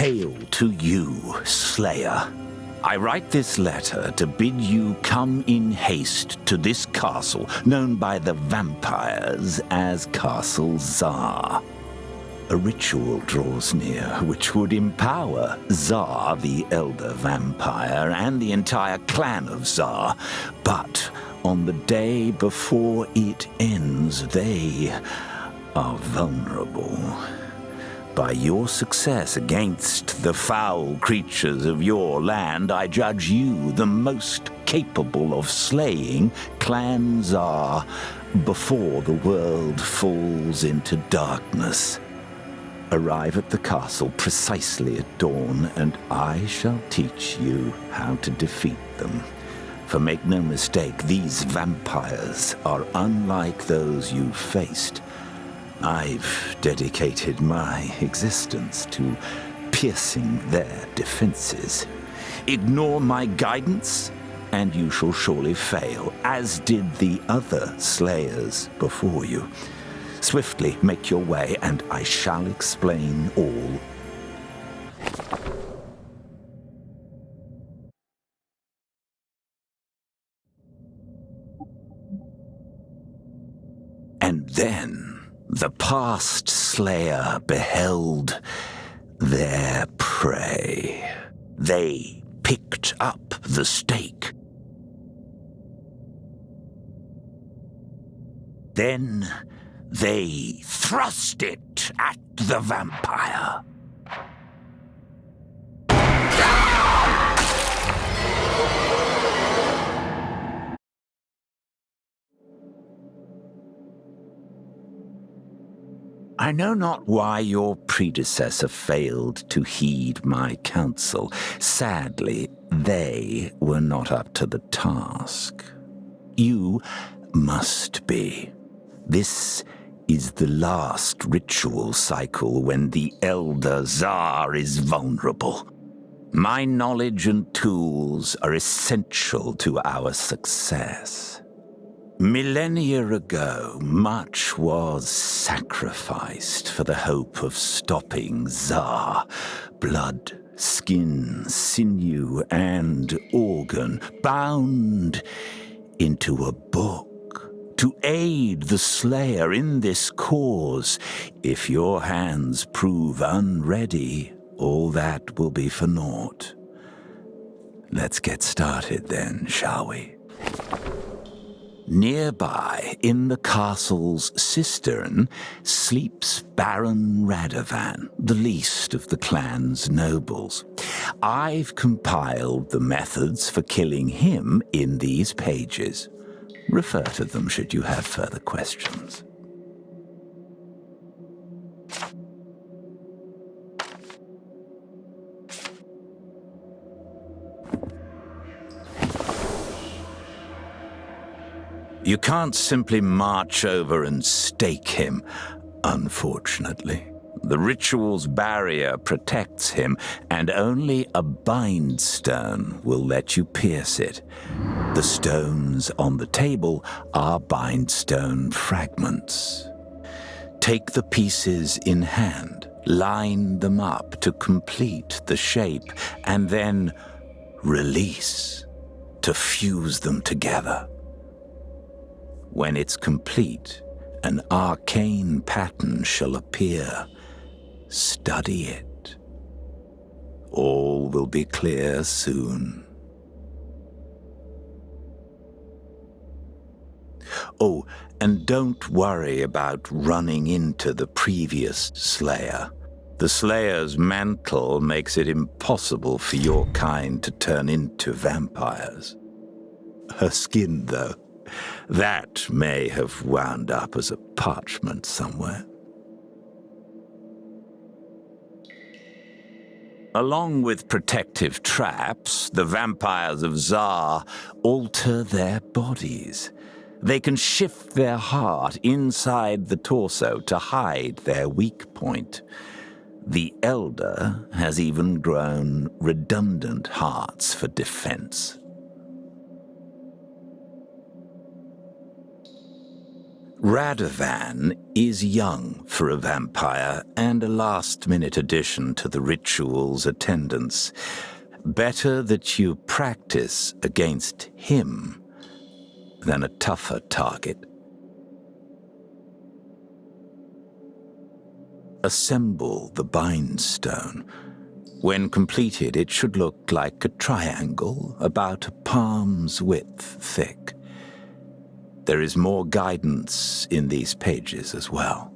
Hail to you, Slayer. I write this letter to bid you come in haste to this castle, known by the vampires as Castle Xar. A ritual draws near which would empower Xar, the Elder Vampire, and the entire clan of Xar. But on the day before it ends, they are vulnerable. By your success against the foul creatures of your land, I judge you the most capable of slaying Clan Xar before the world falls into darkness. Arrive at the castle precisely at dawn, and I shall teach you how to defeat them. For make no mistake, these vampires are unlike those you've faced. I've dedicated my existence to piercing their defenses. Ignore my guidance, and you shall surely fail, as did the other slayers before you. Swiftly make your way, and I shall explain all. And then the past slayer beheld their prey. They picked up the stake. Then they thrust it at the vampire. I know not why your predecessor failed to heed my counsel. Sadly, they were not up to the task. You must be. This is the last ritual cycle when the Elder Xar is vulnerable. My knowledge and tools are essential to our success. Millennia ago, much was sacrificed for the hope of stopping Xar. Blood, skin, sinew, and organ bound into a book to aid the Slayer in this cause. If your hands prove unready, all that will be for naught. Let's get started then, shall we? Nearby, in the castle's cistern, sleeps Baron Radovan, the least of the clan's nobles. I've compiled the methods for killing him in these pages. Refer to them should you have further questions. You can't simply march over and stake him, unfortunately. The ritual's barrier protects him, and only a bindstone will let you pierce it. The stones on the table are bindstone fragments. Take the pieces in hand, line them up to complete the shape, and then release to fuse them together. When it's complete, an arcane pattern shall appear. Study it. All will be clear soon. Oh, and don't worry about running into the previous Slayer. The Slayer's mantle makes it impossible for your kind to turn into vampires. Her skin, though, that may have wound up as a parchment somewhere. Along with protective traps, the vampires of Xar alter their bodies. They can shift their heart inside the torso to hide their weak point. The Elder has even grown redundant hearts for defense. Radovan is young for a vampire and a last-minute addition to the ritual's attendance. Better that you practice against him than a tougher target. Assemble the bindstone. When completed, it should look like a triangle about a palm's width thick. There is more guidance in these pages as well.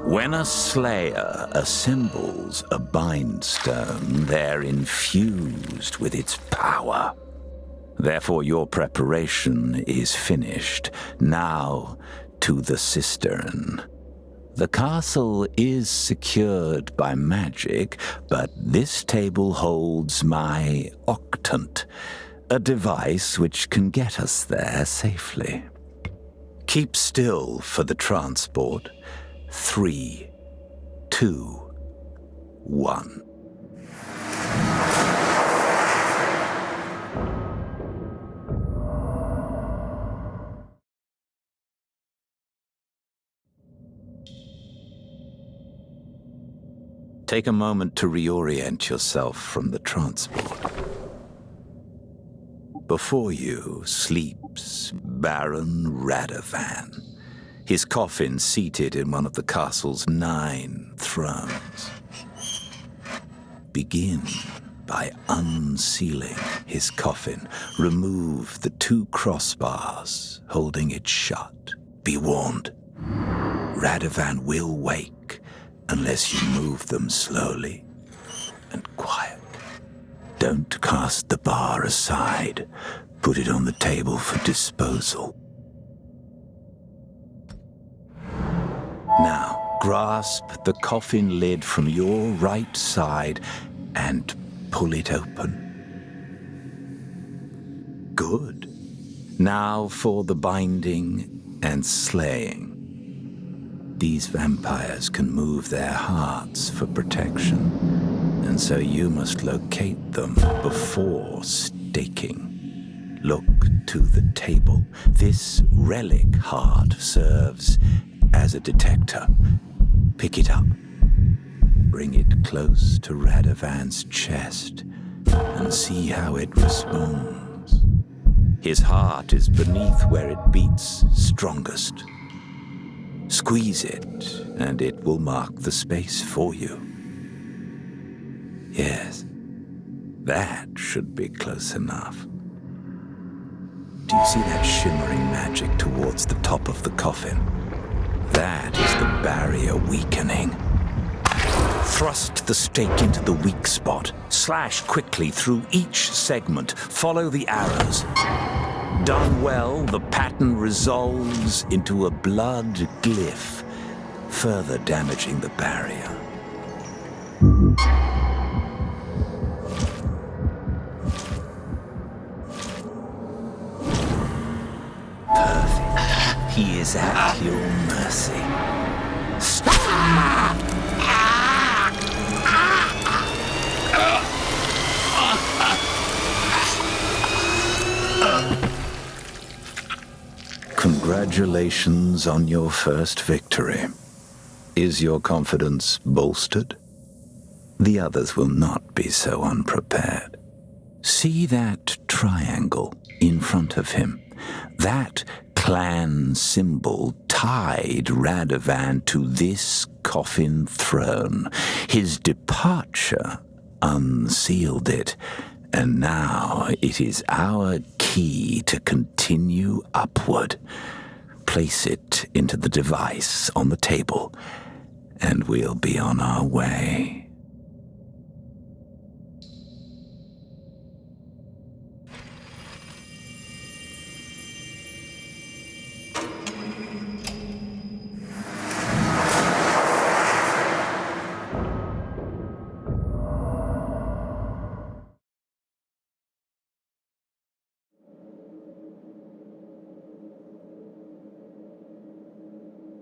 When a slayer assembles a bindstone, they're infused with its power. Therefore, your preparation is finished. Now to the cistern. The castle is secured by magic, but this table holds my octant, a device which can get us there safely. Keep still for the transport. 3, 2, 1. Take a moment to reorient yourself from the transport. Before you sleeps Baron Radovan, his coffin seated in one of the castle's 9 thrones. Begin by unsealing his coffin. Remove the 2 crossbars holding it shut. Be warned, Radovan will wake unless you move them slowly and quiet. Don't cast the bar aside. Put it on the table for disposal. Now, grasp the coffin lid from your right side and pull it open. Good. Now for the binding and slaying. These vampires can move their hearts for protection, and so you must locate them before staking. Look to the table. This relic heart serves as a detector. Pick it up. Bring it close to Radovan's chest and see how it responds. His heart is beneath where it beats strongest. Squeeze it, and it will mark the space for you. Yes, that should be close enough. Do you see that shimmering magic towards the top of the coffin? That is the barrier weakening. Thrust the stake into the weak spot. Slash quickly through each segment. Follow the arrows. Done well, the pattern resolves into a blood glyph, further damaging the barrier. He is at your mercy. Congratulations on your first victory. Is your confidence bolstered? The others will not be so unprepared. See that triangle in front of him? That clan symbol tied Radovan to this coffin throne. His departure unsealed it, and now it is our key to continue upward. Place it into the device on the table, and we'll be on our way.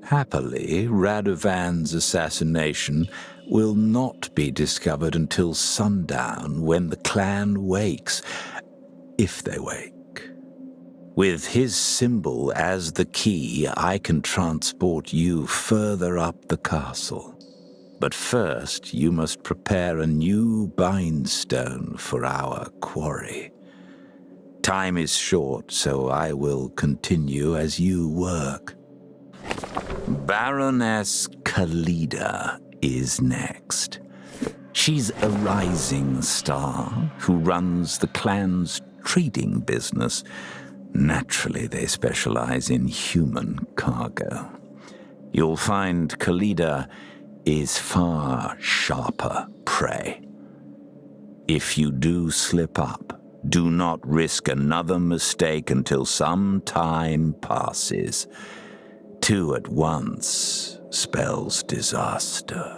Happily, Radovan's assassination will not be discovered until sundown, when the clan wakes, if they wake. With his symbol as the key, I can transport you further up the castle. But first, you must prepare a new bindstone for our quarry. Time is short, so I will continue as you work. Baroness Khalida is next. She's a rising star who runs the clan's trading business. Naturally, they specialize in human cargo. You'll find Khalida is far sharper prey. If you do slip up, do not risk another mistake until some time passes. 2 at once spells disaster.